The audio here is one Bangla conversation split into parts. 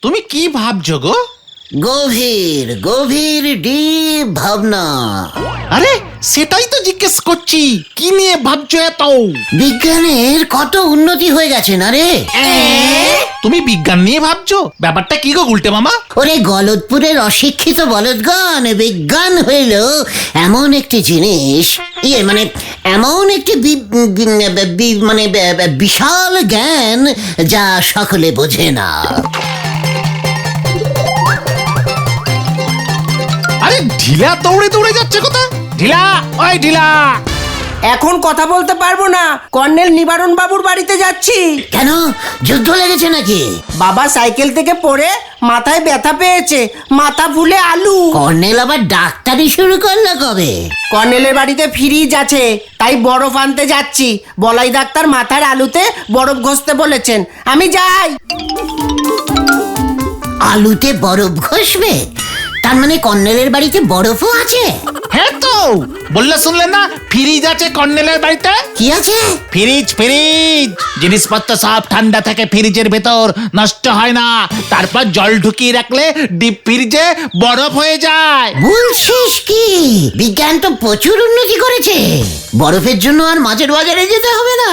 তুমি কি ভাবছো গো? গভীর গভীর ডিপ ভাবনা। আরে সেটাই তো জিজ্ঞেস করছি, কি নিয়ে ভাবছো এত? বিজ্ঞানের কত উন্নতি হয়ে গেছে না রে। তুমি বিজ্ঞান নিয়ে ভাবছো? ব্যাপারটা কি গো গুলটে মামা? ওরে গলদপুরের অশিক্ষিত বলদগণ, বিজ্ঞান হইল এমন একটি জিনিস, মানে এমন একটি বিশাল জ্ঞান যা সকলে বোঝে না। আরে ঢিলা দৌড়ে দৌড়ে যাচ্ছে কোথায়? ঢিলা, ওই ঢিলা। এখন কথা বলতে পারবো না, কর্নেল নিবারণ বাবুর বাড়িতে যাচ্ছি। কেন, যুদ্ধ লেগেছে নাকি? বাবা সাইকেল থেকে পড়ে মাথায় ব্যথা পেয়েছে, মাথা ফুলে আলু। কর্নেল আবার ডাক্তারি শুরু করলো কবে? কর্নেলের বাড়িতে ফ্রিজ আছে, তাই বরফ আনতে যাচ্ছি। বলাই ডাক্তার মাথার আলুতে বরফ ঘষতে বলেছেন, আমি যাই। আলুতে বরফ ঘষবে? তার মানে কর্নেলের বাড়িতে বরফও আছে? হ্যাঁ তো, বললে শুনলে না, ফ্রিজ আছে কর্নেলের বাড়িতে। কি আছে? ফ্রিজ ফ্রিজ, জিনিসপত্র সব ঠান্ডা থাকে ফ্রিজের ভেতর, নষ্ট হয় না। তারপর জল ঢুকিয়ে রাখলে ডিপ ফ্রিজে বরফ হয়ে যায়। বলছিস কি? বিজ্ঞান তো প্রচুর উন্নতি করেছে। বরফের জন্য আর মাঝের বাজারে যেতে হবে না,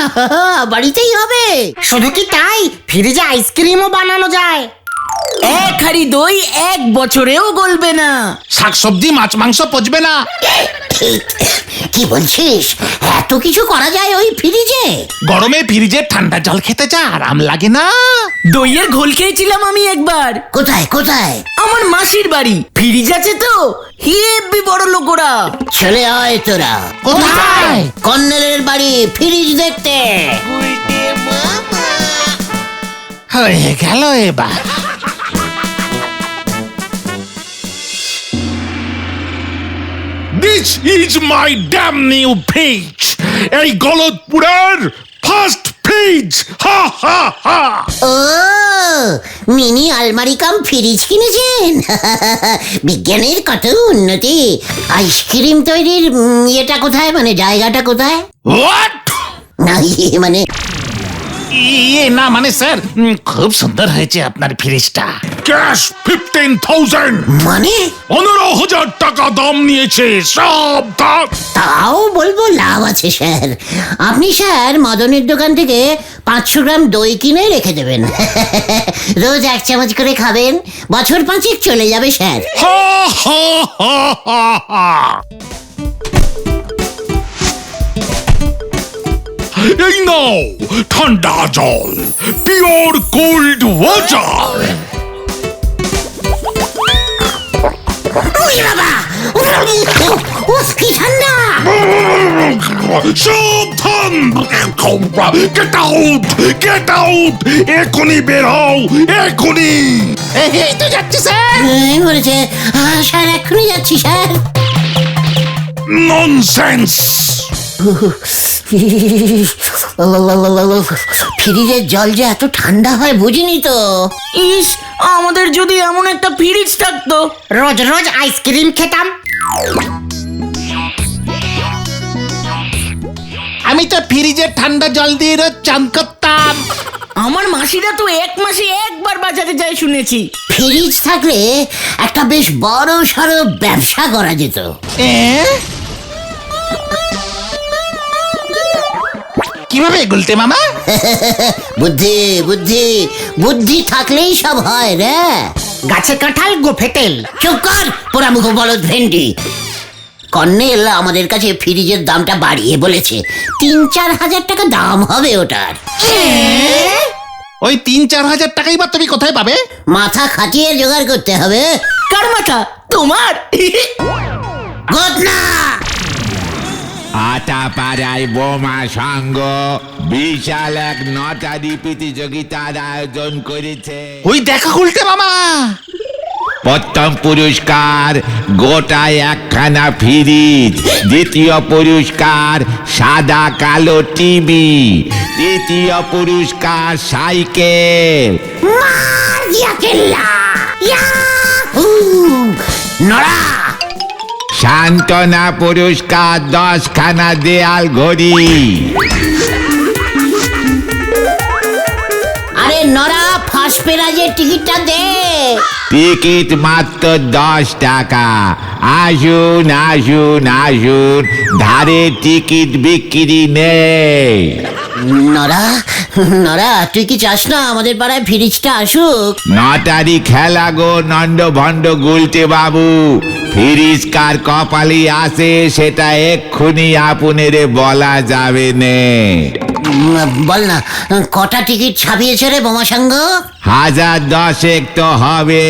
বাড়িতেই হবে। শুধু কি তাই, ফ্রিজে আইসক্রিমও বানানো যায়। এক হাড়ি দই 1 বছরেও গলবে না। শাকসবজি মাছ মাংস পচবে না। কি বলছিস? এত কিছু করা যায় ওই ফ্রিজে? গরমে ফ্রিজে ঠান্ডা জল খেতে যা আরাম লাগে না। দইয়ের ঘোল খেয়েছিলাম আমি একবার। কোথায় কোথায়? আমার মাসির বাড়ি, ফ্রিজ আছে তো, হেব্বি বড় লোকরা। চলে আয় তোরা। কোথায়? কর্নেলের বাড়ি ফ্রিজ দেখতে। হয়ে গেল এবার। This is my damn new page. এই গলদপুরের ফার্স্ট পেজ। হা হা হা। ও, মিনি আলমারি কাম ফ্রিজ কিনেছেন? বিজ্ঞানের কত উন্নতি। আইসক্রিম তৈরির এটা কোথায়, মানে জায়গাটা কোথায়? What? না মানে ইয়ে না মানে স্যার, খুব সুন্দর হয়েছে আপনার ফ্রিজটা। ক্যাশ 15,000। মানে 15,000 টাকা দাম নিয়েছে, সব দাম। তাও বলবো লাভ আছে স্যার। আপনি স্যার মদনের দোকান থেকে 500 গ্রাম দই কিনে রেখে দেবেন। রোজ 1 চামচ করে খাবেন, বছর 5 চলে যাবে স্যার। হা হা হা হা হা। এই নাও ঠান্ডা জল, পিওর কোল্ড ওয়াটার। কি ঠান্ডা! সাবধান! গেট আউট, গেট আউট, এখনই বের হও, এখনই। এই তো যাচ্ছি স্যার। বলেছে স্যার, এক্ষুনি যাচ্ছি স্যার। ননসেন্স। ফ্রিজের জল যে এত ঠান্ডা হয় বুঝিনি তো। ইস, আমাদের যদি এমন একটা ফ্রিজ থাকতো, রোজ রোজ আইসক্রিম খেতাম। আমি তো ফ্রিজে ঠান্ডা জল দিয়ে রোজ চান করতাম। আমার মাসিরা তো 1 মাসে একবার বাজারে যায় শুনেছি। ফ্রিজ থাকলে একটা বেশ বড় সড়ো ব্যবসা করা যেত। কিভাবে গুলতে মামা? বুদ্ধি বুদ্ধি বুদ্ধি থাকলেই সব হয় রে। গাছে কাঁঠাল গোফে তেল। চুপ কর পোড়ামুখ বলদ ভেন্ডি। কর্নেল আমাদের কাছে ফ্রিজের দামটা বাড়িয়ে বলেছে, 3-4 হাজার টাকা দাম হবে ওটার। ওই 3-4 হাজার টাকাই বা তুমি কোথায় পাবে? মাথা খাটিয়ে জোগাড় করতে হবে। কার মাথা? তোমার? ঘটনা আটাপাড়ায় বোমা সংঘ বিশাল এক নটারি প্রতিযোগিতার আয়োজন করেছে। ওই দেখা গুলতে মামা, প্রথম পুরস্কার গোটায় 1খানা ফ্রিজ, দ্বিতীয় পুরস্কার সাদা কালো টিভি, তৃতীয় পুরস্কার সাইকেল। নড়া সান্ত্বনা পুরস্কার 10খানা দেয়াল ঘড়ি। আরে নড়া পাশ পেরাজের টিকিটটা দে। টিকিট মাত্র 10 টাকা। আসুন আসুন আসুন, ধারে টিকিট বিক্রি নেই। নরা নরা, তুই কি চাস না আমাদের পাড়ায় ফ্রিজটা আসুক? নটারি খেলা গো নন্দ ভণ্ড গুলটে বাবু। ফিরিজ কার কপালি আসে সেটা এক্ষুনি আপনারে বলা যাবে নে। বল না, কটা টিকিট ছাপিয়েছে রে বোমা সাঙ্গ? 1010 তো হবে।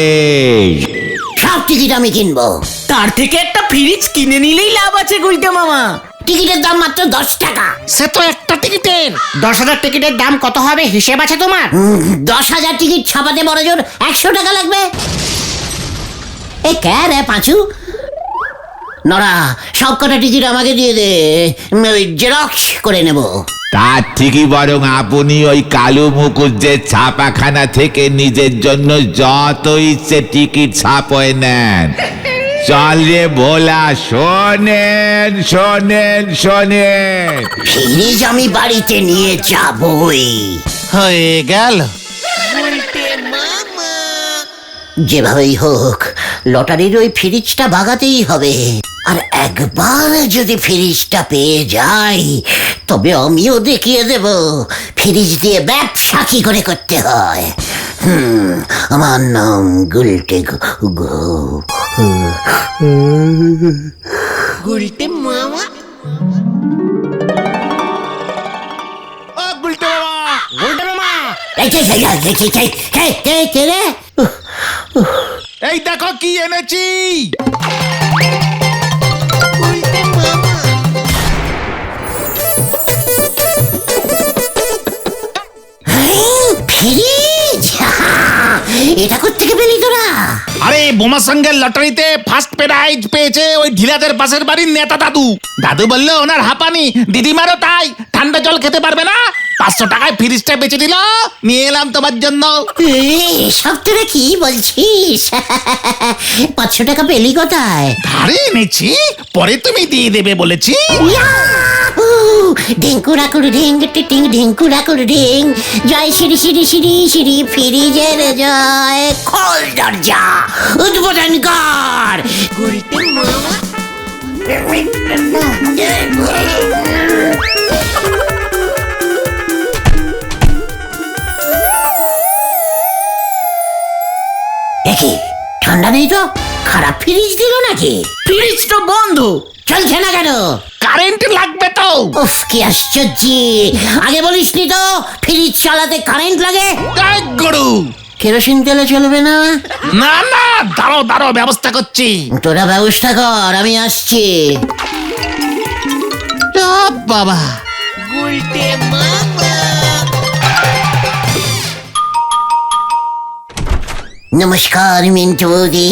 সব টিকিট আমি কিনবো। তার থেকে একটা ফ্রিজ কিনে নিলেই লাভ আছে গুলটে মামা। টিকিটের দাম মাত্র 10 টাকা। সে তো একটা টিকিটের। 10,000 টিকিটের দাম কত হবে হিসেব আছে তোমার? 10,000 টিকিট ছাপাতে বড় জোর 100 টাকা লাগবে। এ কে রে পাঁচু? নরা, সব কটা টিকিট আমাকে দিয়ে দে, জেরক্স করে নেব। তার ঠিকই বরং আপনি ওই কালো মুকুজ্জের ছাপাখানা থেকে নিজের জন্য যত ইচ্ছে টিকিট ছাপয়ে নেন। চল রে ভোলা, শোনেন শোনেন শোনেন। ফ্রিজ আমি বাড়িতে নিয়ে যাবই। হয়ে গেল। যেভাবেই হোক লটারির ওই ফ্রিজটা ভাগাতেই হবে। আর একবার যদি ফ্রিজটা পেয়ে যাই তবে আমিও দেখিয়ে দেব ফ্রিজ দিয়ে ব্যবসা কি করে করতে হয়। আমার নাম গুলটে গুলটে মামা। ও গুলটে মামা, গুলটে মামা, এই দেখো কি এনেছি। ফ্রিজ এটা কোত্থেকে পেলি তোরা? আরে বোমা সঙ্গের লটারিতে ফার্স্ট প্রাইজ পেয়েছে ওই ঢিলাদের পাশের বাড়ির নেতা দাদু। দাদু বললো ওনার হাঁপানি, দিদিমারও তাই, ঠান্ডা জল খেতে পারবে না, 500 টাকায় ফ্রিজটা বেচে দিল, নিয়ে এলাম তোমার জন্য। সব তোরা কি বলছিস? 500 টাকা পেলি কোথায়? ধারে এনেছি, পরে তুমি দিয়ে দেবে বলেছি। ঢিঙ্কুরা করে ঢিং টিং ঢিঙ্কুরা করে ঢিং, জয় শ্রী শ্রী শ্রী শ্রী ফ্রিজের জয়, খোল দরজা উদ্বোধন কর। গুলটে মামা। দেখি ঠান্ডা নেই তো? খারাপ ফ্রিজ দিল নাকি? ফ্রিজ তো বন্ধ। চলছে না কেন? কারেন্ট লাগবে তো। উফ, কি আশ্চর্য! আগে বলিসনি তো ফ্রিজ চালাতে কারেন্ট লাগে। জয় গুরু। কেরোসিন তেলে চলবে না? না না, দাঁড়াও দাঁড়াও, ব্যবস্থা করছি। তোরা ব্যবস্থা কর, আমি আসছি। বাবা, গুলটে মামা। নমস্কার মিন্টু বৌদি।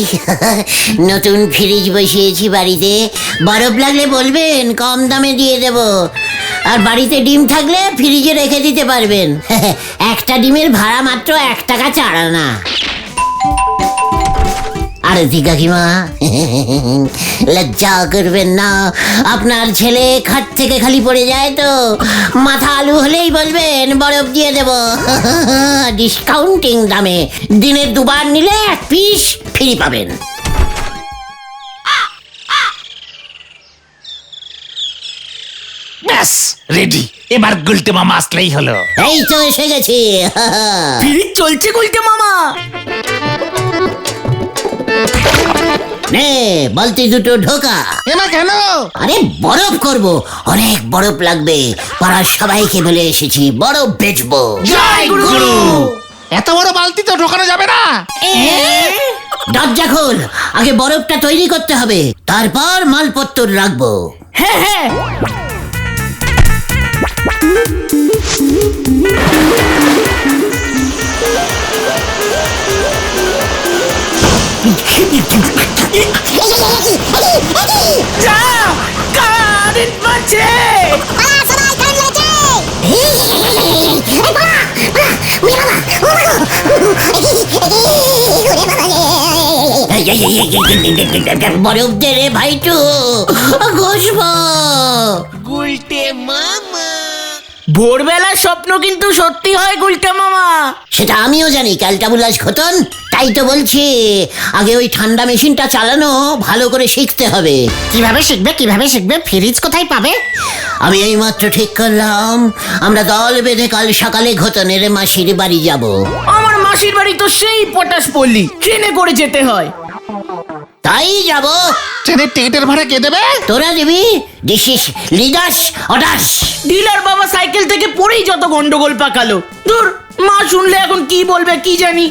নতুন ফ্রিজ বসিয়েছি বাড়িতে, বরফ লাগলে বলবেন, কম দামে দিয়ে দেব। আর বাড়িতে ডিম থাকলে ফ্রিজে রেখে দিতে পারবেন। একটা ডিমের ভাড়া মাত্র 1 টাকা চারানা। আরতি কাকিমা, লজ্জা করবেন না, আপনার ছেলে খাট থেকে খালি পড়ে যায় তো মাথা আলু হলেই বলবেন, বরফ দিয়ে দেব ডিসকাউন্টিং দামে। দিনে 2 বার নিলে 1 পিস ফ্রি পাবেন। ব্যাস রেডি, এবার গুলটে মামা আসলেই হলো। এই তো এসে গেছি। ফ্রিজ চলছে গুলটে মামা। নে বলতি দুটো ঢোকা। এমা কেন? আরে বরফ করব, অনেক বরফ লাগবে। পাড়ার সবাইকে বলে এসেছি বরফ বেচবো। জয় গুরু। এত বড় বালতি তো ঢোকানো যাবে না। দরজা খোল, আগে বরফটা তৈরি করতে হবে, তারপর মালপত্র রাখবো। হ্যাঁ হ্যাঁ। যা, কারেন্ট মারছে। বরফ দে রে ভাইটু, ঘষবো। গুলটে মামা। ভোরবেলার স্বপ্ন কিন্তু সত্যি হয় গুলটা মামা। সেটা আমিও জানি ক্যালটাবুলাস ঘটন, তাই তো বলছি আগে ওই ঠান্ডা মেশিনটা চালানো ভালো করে শিখতে হবে। কিভাবে শিখবে ফ্রিজ কোথায় পাবে? আমি এইমাত্র ঠিক করলাম আমরা দল বেঁধে কাল সকালে ঘটনের মাসির বাড়ি যাব। আমার মাসির বাড়ি তো সেই পটাশ পল্লী, ট্রেনে করে যেতে হয়। তাই যাব। ট্রেনের টিকিটের ভাড়া কে দেবে? তোরা দিবি? This is leaders orders. Dealer বাবা সাইকেল থেকে পড়েই যত গন্ডগোল পাকালো। দূর, মা শুনলে এখন কি বলবে কি জানি।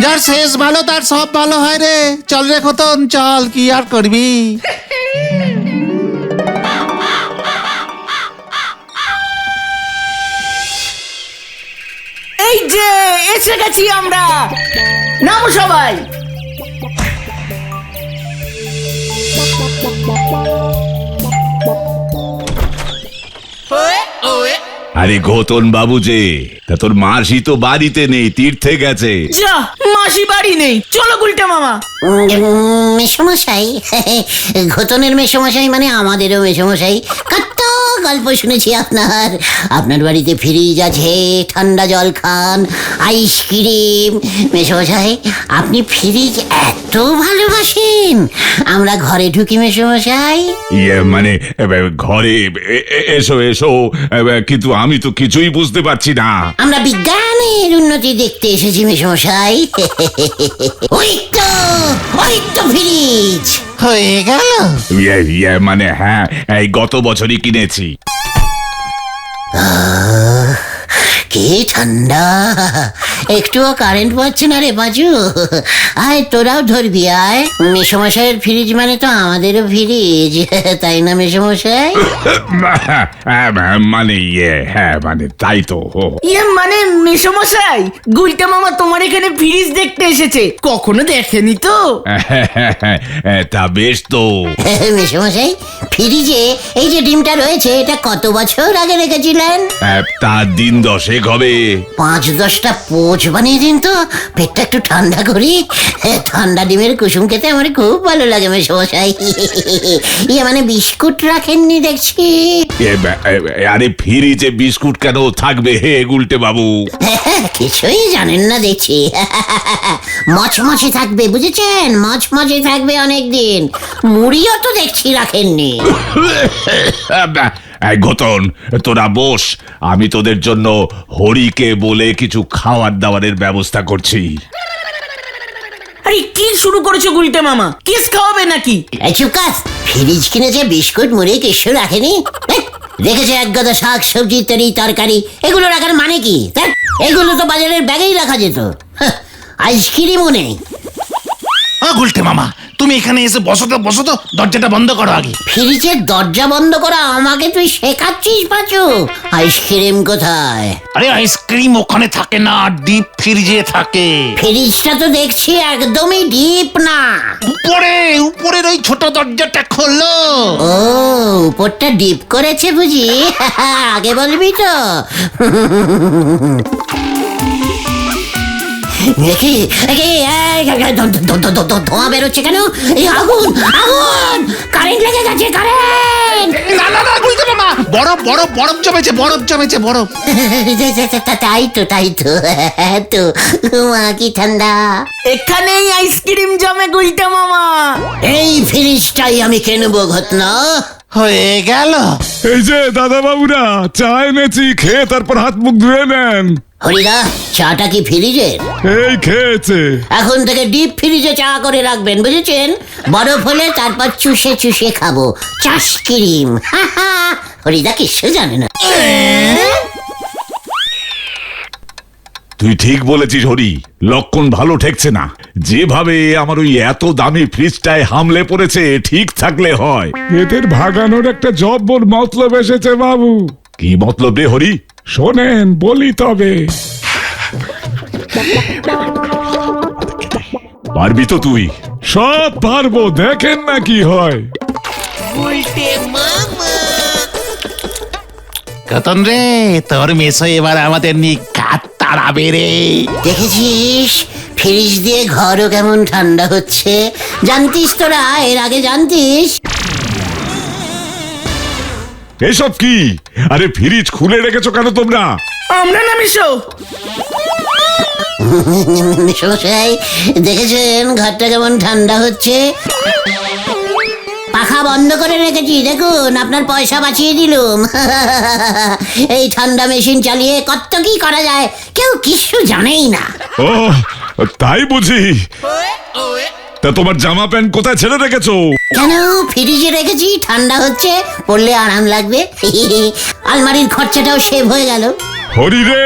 যার শেষ ভালো তার সব ভালো হয় রে। চল রে খতন, চল, কি আর করবি। এই যে এসে গেছি আমরা, নামো সবাই। আরে ঘোতন বাবু যে, তা তোর মাসি তো বাড়িতে নেই, তীর্থে গেছে। যা, মাসি বাড়ি নেই, চলো গুলটা মামা। মেসমশাই, ঘটনের মেসমশাই মানে আমাদেরও মেসমশাই। কত গল্প শুনেছি আপনার বাড়িতে ফ্রিজ আছে, ঠান্ডা জল খান, আইসক্রিম। মেসমশাই আপনি ফ্রিজ এত ভালোবাসেন, আমরা ঘরে ঢুকি মেসমশাই। ইয়ে মানে ঘরে এসো এসো, কিন্তু আমি তো কিছুই বুঝতে পারছি না। আমরা বিজ্ঞানের উন্নতি দেখতে এসেছি মেসমশাই। ওই তো ফ্রিজ হয়ে গেল। ইয়ে মানে হ্যাঁ, এই গত বছরই কিনেছি। কি ঠান্ডা, একটুও কারেন্ট পাচ্ছে না রে বাজু। আয় তোরাও ধরবি আয়। মেসমশাইয়ের ফ্রিজ মানে তো আমাদেরও ফ্রিজ, তাই না মেসমশাই? মানে ইয়ে হ্যাঁ মানে তাই তো। ইয়ে মানে মেসমশাই, গুলটা মামা তোমার এখানে ফ্রিজ দেখতে এসেছে, কখনো দেখেনি তো। তা বেশ তো। মেসমশাই ফ্রিজে এই যে ডিমটা রয়েছে এটা কত বছর আগে রেখেছিলেন? তার দিন 10 হবে। 5-10টা পোচ বানিয়ে দিন তো, পেটটা একটু ঠান্ডা করি। ঠান্ডা ডিমের কুসুম খেতে আমার খুব ভালো লাগে মেসমশাই। ইয়ে মানে বিস্কুট রাখেননি দেখছি। আরে ফ্রিজে বিস্কুট কেন থাকবে হে গুলটে বাবু? কিছুই জানেন না দেখছি। মচমচে থাকবে বুঝেছেন, মচমচে থাকবে অনেকদিন। মুড়িও তো দেখছি রাখেননি। গতন তোরা বস, আমি তোদের জন্য হরিকে বলে কিছু খাওয়ার দাওয়ারের ব্যবস্থা করছি। আরে কি শুরু করেছো গুলটা মামা, কিস খাওয়াবে নাকি? এই চুপ কর, ফ্রিজ কিনেছে বিস্কুট মুড়ি কিছু রাখেনি। রেখেছে এক গাদা শাক সবজি তরি তরকারি, এগুলো রাখার মানে কি? ধ্যাৎ, এগুলো তো বাজারের ব্যাগেই রাখা যেত। আইসক্রিমও নেই। গুলটে মামা, তুমি এখানে এসে বসো তো, দরজাটা বন্ধ করো আগে। ফ্রিজের দরজা বন্ধ করা আমাকে তুই শেখাচ্ছিস পাচু? আইসক্রিম কোথায়? আরে আইসক্রিম ওখানে থাকে না, ডিপ ফ্রিজে থাকে। ফ্রিজটা তো দেখছি একদমই ডিপ না। উপরের ওই ছোট দরজাটা খোলো। ও, উপরটা ডিপ করেছে বুঝি? আগে বলবি তো। ধোঁয়া বেরোচ্ছে কেন? এই আগুন আগুন, কারেন্ট লেগে গেছে, কারেন্ট। না গুলটে মামা, বরফ জমেছে বরফ। তাই তো মা কি ঠান্ডা। এখানেই আইসক্রিম জমে গুলটা মামা। এই ফ্রিজটাই আমি কিনবো ঘটনা। হয়ে গেল। এই যে দাদা বাবুরা, চা এনেছি, খেয়ে তারপর হাত মুখ ধুয়ে নেন। হরিদা, চাটা কি ফ্রিজের? এই খেয়েছে। এখন থেকে ডিপ ফ্রিজে চা করে রাখবেন বুঝেছেন? বরফ হলে তারপর চুষে চুষে খাবো। চাষক্রিম। হরিদা কিছু জানে না। তুই ঠিক বলেছিস হরি, লক্ষণ ভালো ঠেকছে না। যেভাবে আমার ওই এত দামি ফ্রিজটায় হামলে পড়েছে, ঠিক থাকলে হয়। এদের ভাগানোর একটা জব্বর মতলব এসেছে বাবু। কি মতলব রে হরি? শোনেন বলি তবে। পারবি তো তুই? সব পারবো, দেখেন না কি হয়। কতন রে, তোর মেসো এবার আমাদের নিঘাত তাড়াবে রে। দেখেছিস ফ্রিজ দিয়ে ঘরও কেমন ঠান্ডা হচ্ছে? জানতিস তোরা, এর আগে জানতিস? এসব কি? আরে ফ্রিজ খুলে রেখেছো কেন তোমরা? আমরা না মিশো, মেশমশাই দেখেছেন ঘরটা কেমন ঠান্ডা হচ্ছে? পাখা বন্ধ করে রেখেছি, দেখুন আপনার পয়সা বাঁচিয়ে দিলুম। এই ঠান্ডা মেশিন চালিয়ে কত কি করা যায় কেউ কিছু জানেই না। ও তাই বুঝি? তা তোমার জামা প্যান্ট কোথায় ছেড়ে রেখেছো? কেন, ফ্রিজে রেখেছি, ঠান্ডা হচ্ছে, পড়লে আরাম লাগবে। আলমারির খরচাটাও সেভ হয়ে গেল। হরি রে,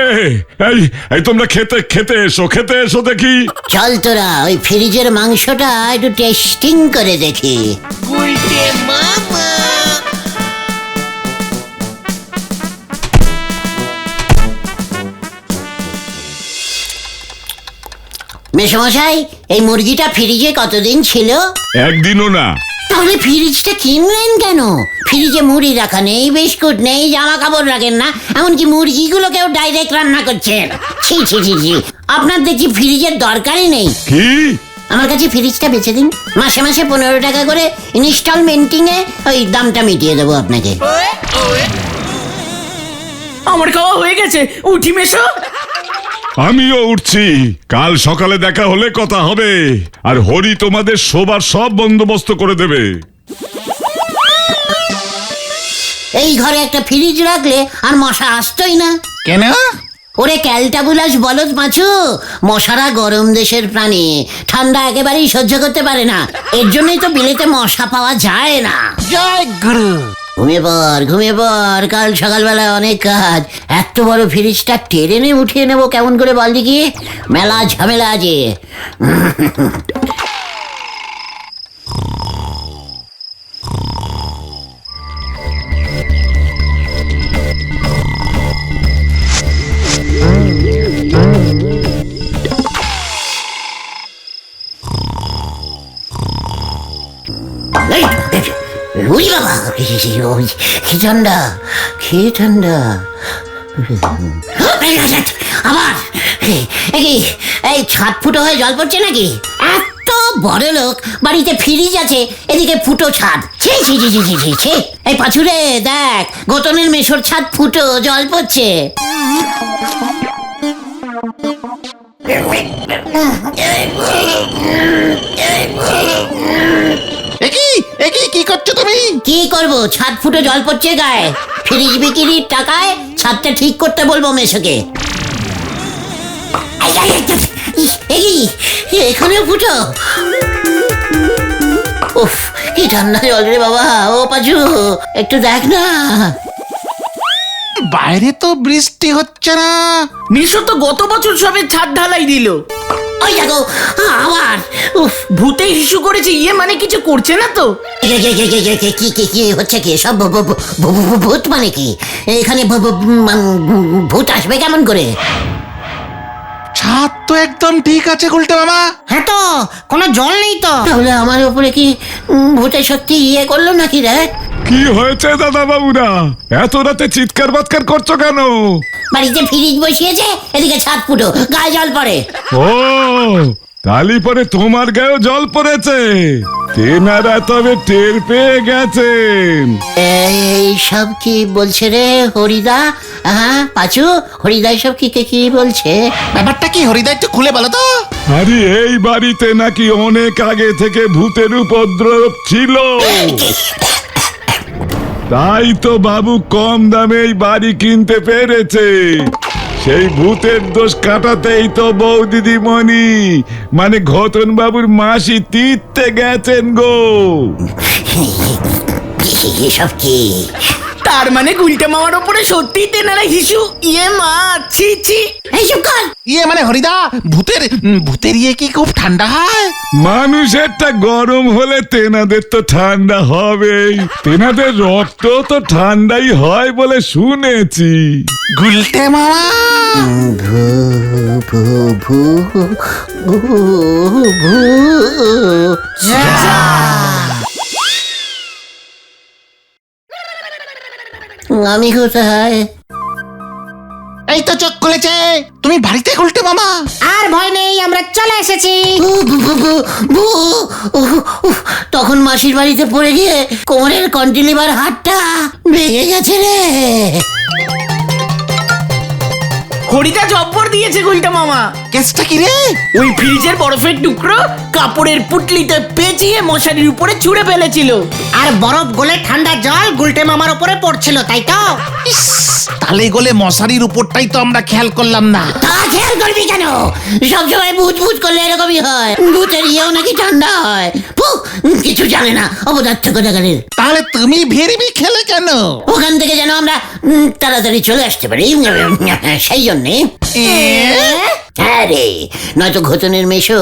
এই এই তোমরা খেতে এসো দেখি। চল তোরা ওই ফ্রিজের মাংসটা একটু টেস্টিং করে দেখি। মেশমশাই, এই মুরগিটা ফ্রিজে কতদিন ছিল? একদিনও না। তাহলে ফ্রিজটা কিনলেন কেন? ফ্রিজে মুড়ি রাখা নেই, বিস্কুট নেই, জামা কাপড় রাখেন না, এমনকি মুরগিগুলোকেও ডাইরেক্ট রান্না করছেন। ছি ছি ছি ছি, আপনার দেখি ফ্রিজের দরকারই নেই। কি? আমার কাছে ফ্রিজটা বেচে দিন, মাসে মাসে 15 টাকা করে ইনস্টলমেন্টিংয়ে ওই দামটা মিটিয়ে দেবো আপনাকে। আমার খাওয়া হয়ে গেছে, উঠি মেশো। আমিও উঠছি, কাল সকালে দেখা হলে কথা হবে। আর হরি তোমাদের শোবার সব বন্দোবস্ত করে দেবে। এই ঘরে একটা ফ্রিজ রাখলে আর মশা আসতোই না। কেন? ওরে ক্যালটাবুলাস বলদ মাছু, মশারা গরম দেশের প্রাণী, ঠান্ডা একেবারেই সহ্য করতে পারে না। এর জন্যই তো বিলেতে মশা পাওয়া যায় না। জয় গুরু। ঘুমিয়ে পড়, কাল সকালবেলা অনেক কাজ। এত বড় ফ্রিজটা টেনে উঠিয়ে নেবো কেমন করে বল দেখি? মেলা ঝামেলা আছে। উই বাবা, কি ঠান্ডা, কি ঠান্ডা। আবার এই ছাদ ফুটো হয়ে জল পড়ছে নাকি? এত বড় লোক, বাড়িতে ফ্রিজ আছে, এদিকে ফুটো ছাদ। ছি ছি ছি ছি ছি ছি। এই পাছুরে দেখ, গোতনের মেশোর ছাদ ফুটো, জল পড়ছে। একই কি করছো তুমি? কি করবো, ছাদ ফুটো জল পড়ছে গায়ে। ফ্রিজ বিক্রির টাকায় ছাদটা ঠিক করতে বলবো মেশোকে। এখানেও ফুটো। উফ, কি ঠান্ডা জল রে বাবা। ও পাচু, একটু দেখ না। বাইরে তো বৃষ্টি হচ্ছে না। মিশো তো গত বছর সবে ছাদ ঢালাই দিল। ওই দেখো আবার। উফ, ভূতে হিসু করেছে, ইয়ে মানে কিছু করছে না তো? কি হচ্ছে কি সব? ভূত মানে কি? এখানে ভূত আসবে কেমন করে? ছাদ তো একদম ঠিক আছে গুলটে মামা। হ্যাঁ তো, কোনো জল নেই তো। তাহলে আমার উপরে কি ভূতে সত্যি ইয়ে করলো নাকি রে? কি হয়েছে দাদা বাবুরা, এত রাতে চিৎকার বাৎকার করছো কেন? বাড়িতে ফ্রিজ বসিয়েছে, এদিকে ছাদ ফুটো, গায়ে জল পড়ে। ও তালি পরে তোমার গায়েও জল পড়েছে। তেনারা তবে টের পেয়ে গেছেন। এই সব কি বলছে রে হরিদা? হ্যাঁ পাচু, হরিদা সব কি বলছে? ব্যাপারটা কি হরিদা, একটু খুলে বলো তো। আরে এই বাড়িতে নাকি অনেক আগে থেকে ভূতের উপদ্রব ছিল, তাই তো বাবু কম দামে এই বাড়ি কিনতে পেরেছে। সেই ভূতের দোষ কাটাতেই তো বউ দিদিমণি মানে ঘটন বাবুর মাসি তীর্থে গেছেন গো। এসব কি? তার মানে গুলটে মামার উপরে সত্যি তেনারা হিসু, ইয়ে মা, ছি ছি। এই চুপ কর। ইয়ে মানে হরিদা, ভূতের ইয়ে কি খুব ঠান্ডা হয়? মানুষেরটা গরম হলে তেনাদের তো ঠান্ডা হবেই, তেনাদের রক্ত তো ঠান্ডাই হয় বলে শুনেছি। গুলটে মামা, ভূ ভূ ভূ ভূ ভূ। আমি কোথায়? এই তো চোখ খুলেছে। তুমি বাড়িতে গুলটে মামা? আর ভয় নেই, আমরা চলে এসেছি। ভূ ভূ ভূ ভূ তখন মাসির বাড়িতে পড়ে গিয়ে কোমরের কন্টিলিভার হাড়টা ভেঙে গেছে রে। হরিদা জব্বর দিয়েছে গুলটে মামা। কেসটা কি রে? ওই ফ্রিজের বরফের টুকরো কাপড়ের পুটলিতে পেঁচিয়ে মশারির উপরে ছুঁড়ে ফেলেছিল। আর বরফ গলে ঠান্ডা জল গুলটে মামার উপরে পড়ছিল, তাই তো? তালে গলে মশারির উপরটাই তো আমরা খেয়াল করলাম না। তা খেয়াল করবি কেন? সবসময় ভূত ভূত করলে এরকমই হয়। ভূতের ইয়েও নাকি ঠান্ডা হয়। পুহ, কিছু জানে না অপদার্থ কোথাকারের। তাহলে তুমি ভেরিবি খেলে কেন? ওখান থেকে যেন আমরা তাড়াতাড়ি চলে আসতে পারি, সেই জন্যে। হ্যাঁ রে, নয়তো ঘটনের মেশো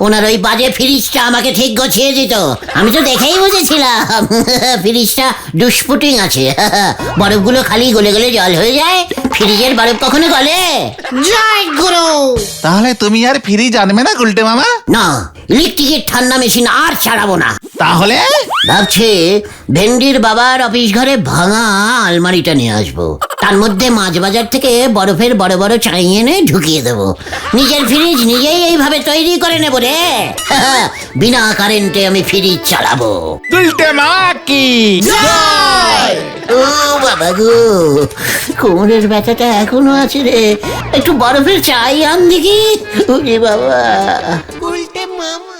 ওনার ওই বাজে ফ্রিজটা আমাকে ঠিক গছিয়ে দিত। আমি তো দেখেই বুঝেছিলাম ফ্রিজটা দুষ্পুটিং আছে। বরফগুলো খালি গলে গলে জল হয়ে যায়, ফ্রিজের বরফ কখনো গলে? জয় গুরু। তাহলে তুমি আর ফ্রিজ আনবে না গুলটে মামা? না, ইলেকট্রিকের ঠান্ডা মেশিন আর ছাড়াবো না। তাহলে ভাবছি ভেন্ডির বাবার অফিস ঘরে ভাঙা আলমারিটা নিয়ে আসবো, তার মধ্যে মাছ বাজার থেকে বরফের বড় বড় চাই এনে ঢুকিয়ে দেবো। নিজের ফ্রিজ নিজেই এইভাবে তৈরি করে নেবো রে। বিনা কারেন্টে আমি ফ্রিজ চালাবো। গুলটে মামা কি ও বাবা গো, কোমরের ব্যথাটা এখনো আছে রে। একটু বরফের চাই আন দেখি। ওরে বাবা। গুলটে মামা।